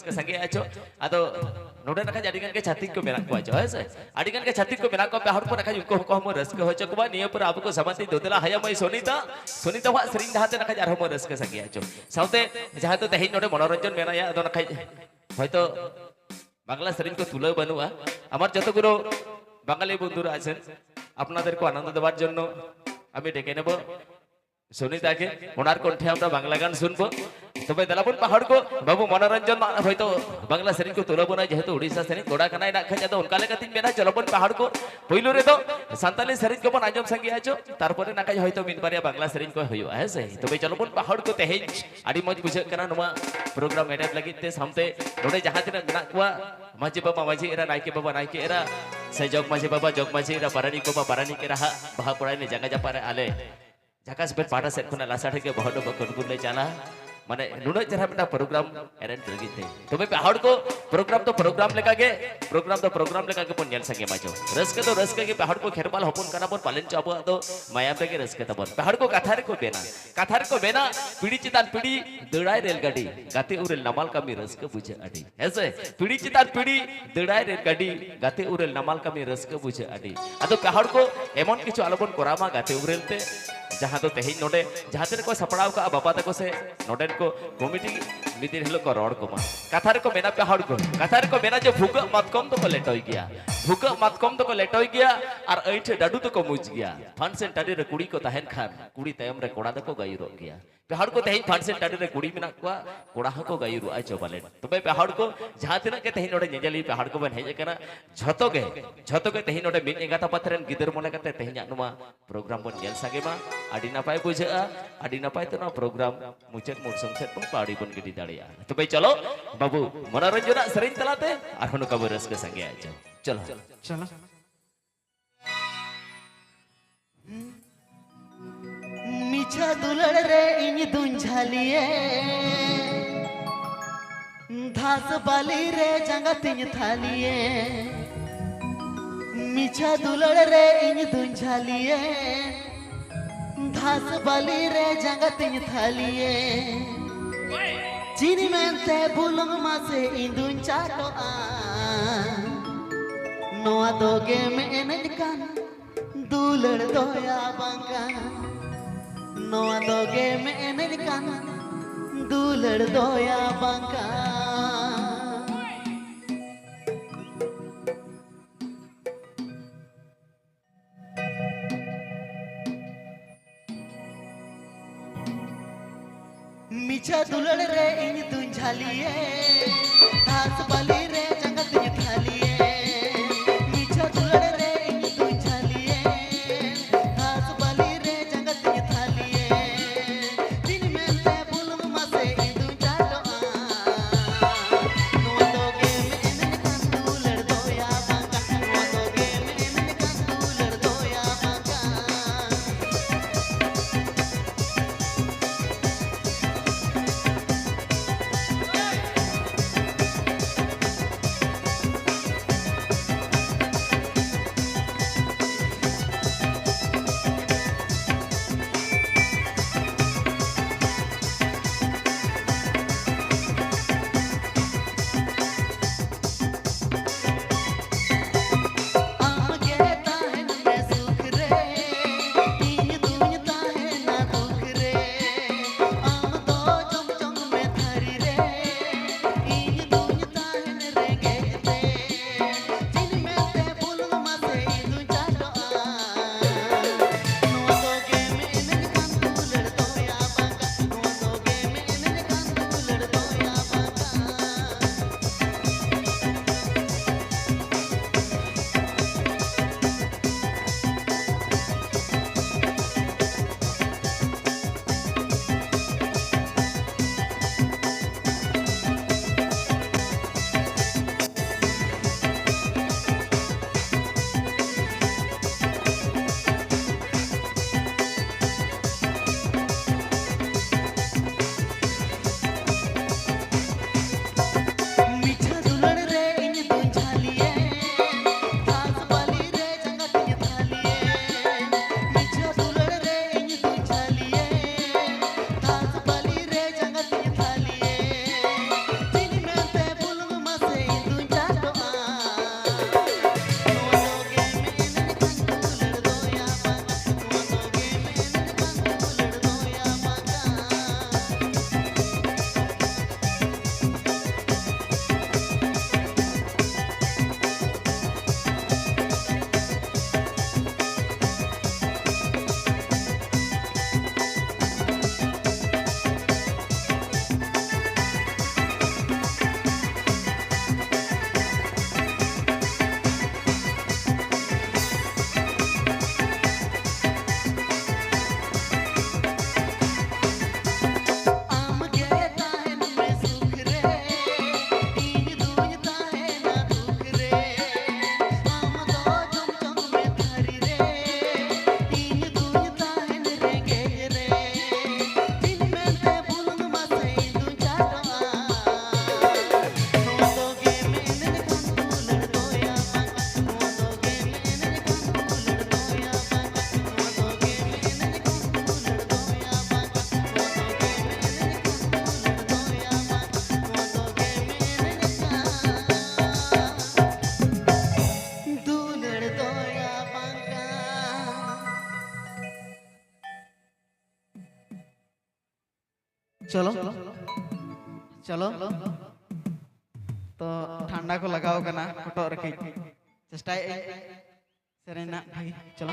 rusk संगे आचो आदो नोडे नखा आडिगान के छातिक को मेना को आचो है से आडिगान के छातिक को मेना को पे हर पर नखा उनको को हम रस्क हो चकबा निय पर आपको समाति दोदला हया मई सोनीता वा सरिंग दाते नखा आर हम रस्क संगे आचो साउते जहां तो तेहिन नोडे मनोरंजन मेना या आदो नखा হয়তো বাংলা সরিং को তুলে বানুয়া আমার যতগুলো বাঙালি বন্ধুরা আছেন আপনাদেরকে আনন্দ দেওয়ার জন্য আমি ডেকে নেব সুনিতাকে ওনার কণ্ঠে আমরা বাংলা গান শুনবো তবে দেলাবন পাহাড় को বাবু মনোরঞ্জন হয়তো বাংলা সরিং को তুলে বানায় যেহেতু ওড়িশা সরিং গোড়া কানাই না খাজা তো উনকা লেকাতিন মেনা চলবন পাহাড় को পইলো রে তো সান্তালি সরিং को বন আজম সঙ্গে আছো তারপরে না কাজ হয়তো মিনবারিয়া বাংলা সরিং को হইও আছে তবে চলবন পাহাড় को তেহেজ আডি মজ বুঝে কেনা নোয়া program edit lagi te sampai node jahat tidak gerak kuah maji baba maji era naiki baba naiki era saya jog maji era parani ko parani ke raha baha purai ne jaga japare ale jaka sebet pada set kuna lasa ke bahwa do bakun le jana माने नुना जरा बेटा programme arrange लगी थे तो मैं पहाड़ को प्रोग्राम लेका के पन नेल संगे माचो रस्के के पहाड़ को खेरपाल हपन कना पन पालन चाबो तो माया पे के रस्के तबन पहाड़ को काथार को बेना पीड़ी चितान पीड़ी दड़ाई रेलगाड़ी गाते उरेल नमाल कामी रस्के बुझे अडी ऐसे पीड़ी चितान पीड़ी दड़ाई रेलगाड़ी गाते उरेल नमाल कामी रस्के बुझे अडी अदो पहाड़ को एमन किछु आलोबन कोरामा गाते उरेलते जहाँ तो तेहिन नोडे जहाँ तेरे को सपड़ाव का बाबा तक से नोडेन को कमिटी नीति हिलो को रोड को मा कथार को मेना पहाड़ को कथार को मेना जो भूख मतकम तो को लेटोई गया और ऐठे डाडू तो को मुझ गया फंक्शन टाडी रे कुड़ी को तहन खान कुड़ी तयम रे कोड़ा दको गायरो गया पहाड़ को तेहिन फंक्शन टाडी रे कुड़ी मेना को कोड़ा को गायरो आचो बाले तबे पहाड़ को जहाँ तिना के तेहिन नोडे नेजली पहाड़ को बन हेजे कना झतो के तेहिन नोडे मिन एगाता पथरेन गिदर मोने कते तेहिन नुमा प्रोग्राम बन नेल सागे मा आडी नापाय बुझा आडी नापाय तो ना प्रोग्राम मुचेत मोरसम सेट बन पाड़ी बन गिडी दाड़िया तो भाई चलो बाबू मनोरंजन सरिंग तलाते और हनु कबर रस के संगे आचो चलो मिछा दुलड़ रे इन दुंझालिए धास बाली रे जंगतिन थालिए मिछा दुलड़ रे इन दुंझालिए धास बाली रे जंगतिन थालिए चीनी मेंते बुलंग मासे इंदुन चाटो नोआ दोगे में एनज कान दुलड़ दोया बांका नोआ दोगे में एनज कान दुलड़ दोया बांका मिछा दुलड़ रे इन दुंझालिए धास बाली रे जंगत इन थालिए मिछा दुलड़ रे इन दुंझालिए धास बाली रे जंगत इन थालिए दिन में ते बुलम मासे इन दुंझालो नो दोगे में इन कान दुलड़ दोया बांका नो दोगे में इन कान दुलड़ दोया बांका चलो तो ठंडा को लगाओ करना फोटो रखे चेष्टा सेरेना भाई चलो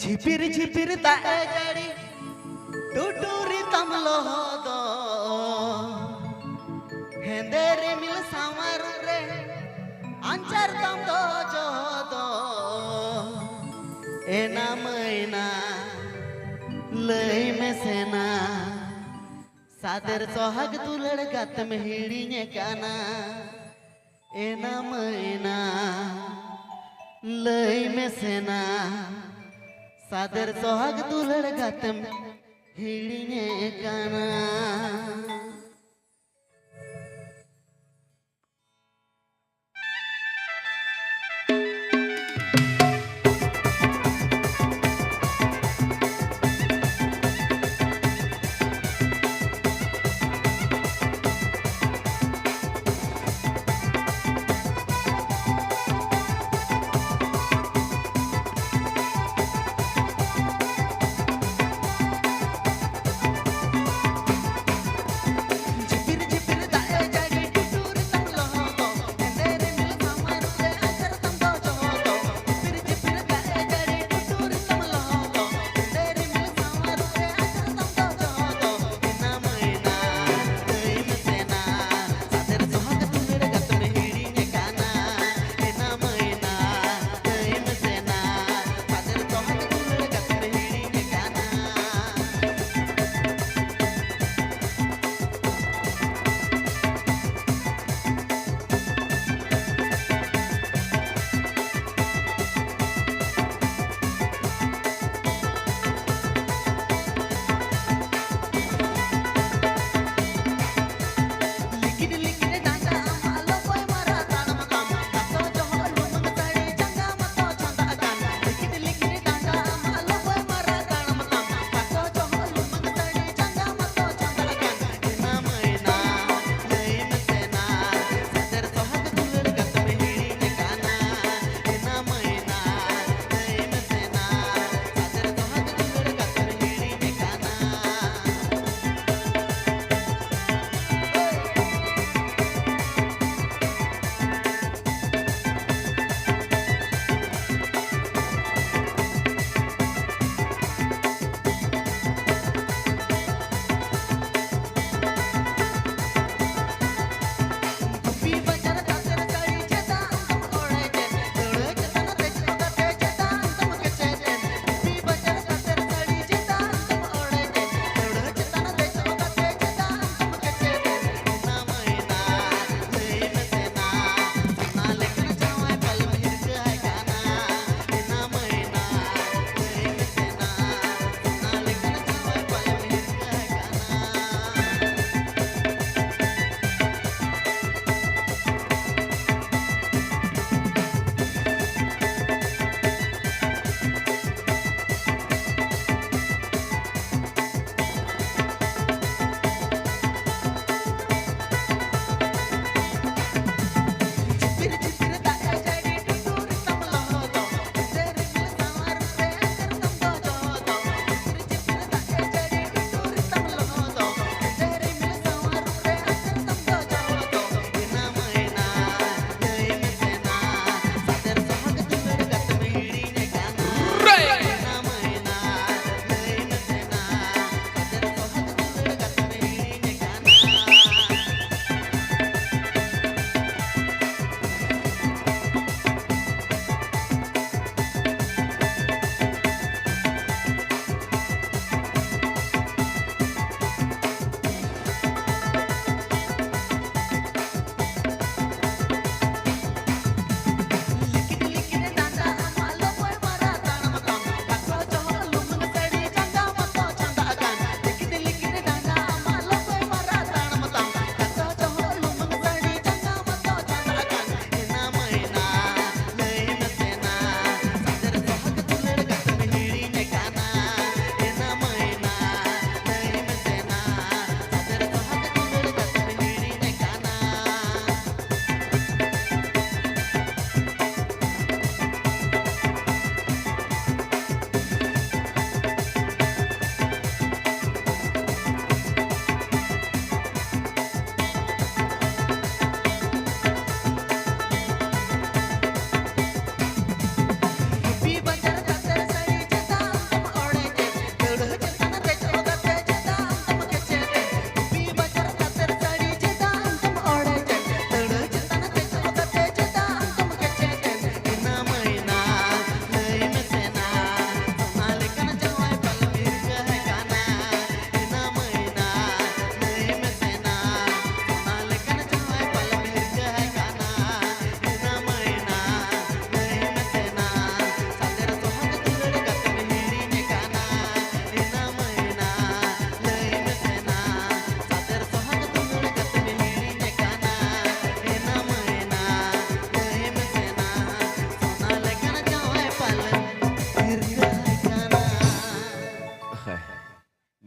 झिपिर झिपिर दाए जाड़ी टूटूरी तमलो हो दो हेंदे रे मिल सावर रे अंचर तम दो जो दो एना मैना लई में सेना सादर सोहग दुलड़ गत में हिड़ी ने काना एना मैना लई में सेना सादर सोहग दुलड़ गत में हिड़ी ने काना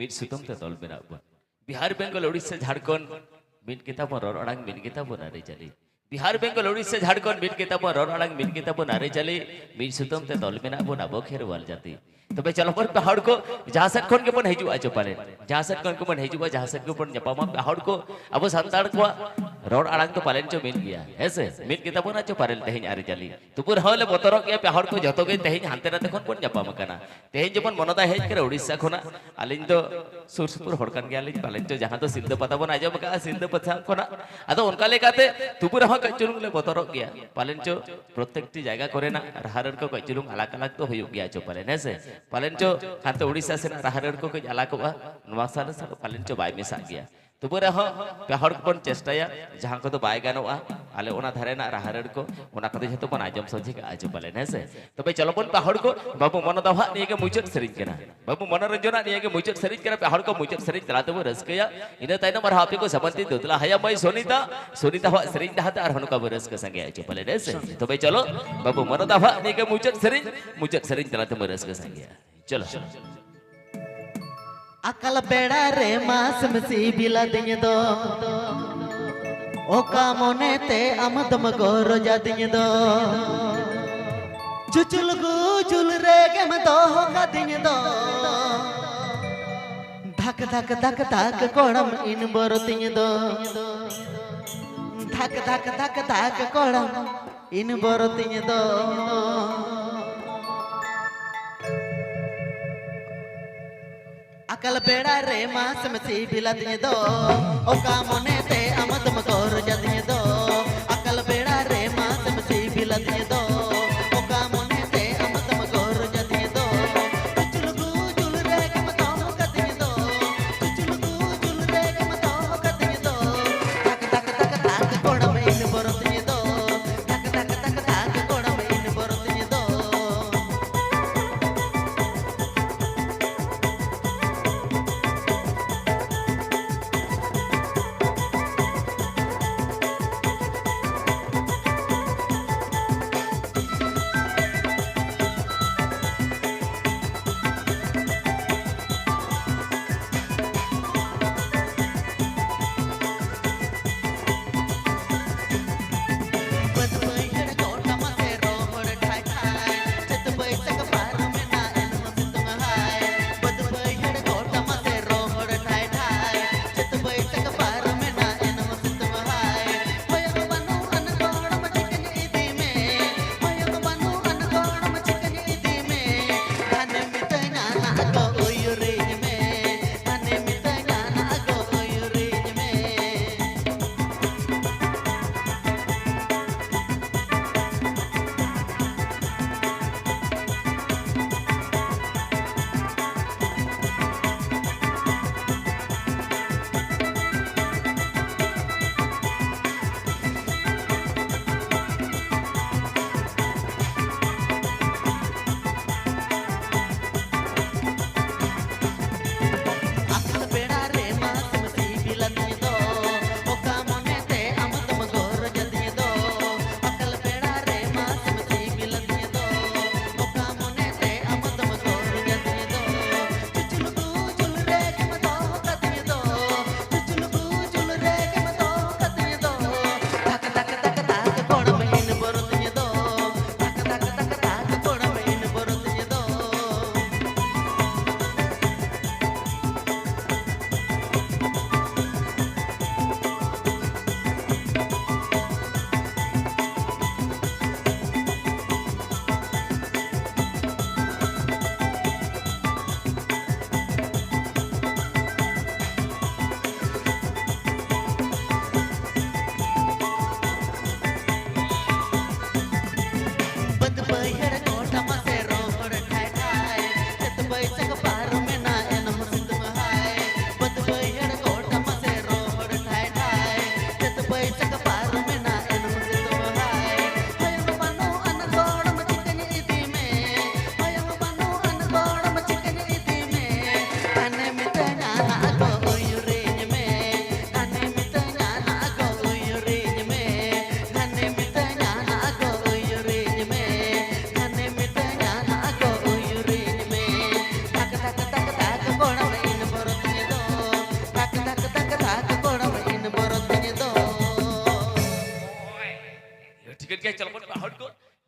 मीट सुतम ते तोल मेरा बन बिहार बेंगल उड़ीसा झारखंड मीट किताब रर अड़ांग मीट किताब नारे चली बिहार बेंगल उड़ीसा झारखंड मीट किताब रर अड़ांग मीट किताब नारे चली मीट सुतम ते तोल मेरा बन अब खेरवाल जाती तबे चलो पर पहाड़ को जहाँ सेट खन के बन हिजुआ चो पाले जहाँ सेट खन को बन हिजुआ जहाँ सेट को बन जपामा पहाड़ को अब संताड़ को रोड अड़ांग तो पालन चो मिल गया ऐसे मिल के तब ना चो पाले तेहन आरे चली तो पुर हले बोतरो के पहाड़ को जतो के तेहन हानते नाते खन बन जपामा कना तेहन जबन मनोदा हेज करे उड़ीसा खना आलिन तो सुरसुपुर हड़कन के आलिन पालन चो जहाँ तो सिद्ध पता बन आजम का सिद्ध पता खना अदो उनका लेकाते तुपुर ह कचुलुंग ले बोतरो गया पालन चो प्रत्येकटी जायगा करे ना राहरर को कचुलुंग अलग-अलग तो होयो गया चो पालन ऐसे पालन चो हाते उड़ीसा से राहरर को कई अलग को नवा साल से पालन चो बाय मिसा गया तो पूरा हो पहाड़ को बन चेष्टाया जहाँ को तो बाय गानोआ आले ओना धरे ना राहरर को ओना को जतो बन आजम सोझे का आजो पाले नसे तो भाई चलो बन पहाड़ को बाबू मन दवा निये के मुचत सरिज केना बाबू मनोरंजना निये के मुचत सरिज केना पहाड़ को मुचत सरिज तलाते वो रसकया इने ताइनो मर हापे को समंती दोतला हया मई सोनीता सोनीता हो सरिज दहाते आर हनु का रस के संगे आजो पाले नसे तो भाई चलो बाबू मन दवा निये के मुचत सरिज तलाते वो रस के संगे चलो अकल बेड़ा रे मास मसी बिला दिन दो ओका मोने ते अमदम गोरो जा दिन दो चुचुल गुचुल रे के म दो होका दिन दो धक धक धक धक कोड़म इन बोरो दिन दो धक धक धक धक कोड़म इन बोरो दिन दो अकल बेड़ा रे मास मसी बिला दिन दो ओका मोने ते अमद मकोर जदिन दो अकल बेड़ा रे मास मसी बिला दिन दो ओका मोने ते अमद मकोर जदिन दो चुचुल गुचुल रे के मतो कदिन दो चुचुल गुचुल रे के मतो कदिन दो धक धक धक धक कोड़ में इन बोर दिन दो धक धक धक धक कोड़ में इन बोर दिन दो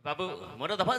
बाबू मोर दफा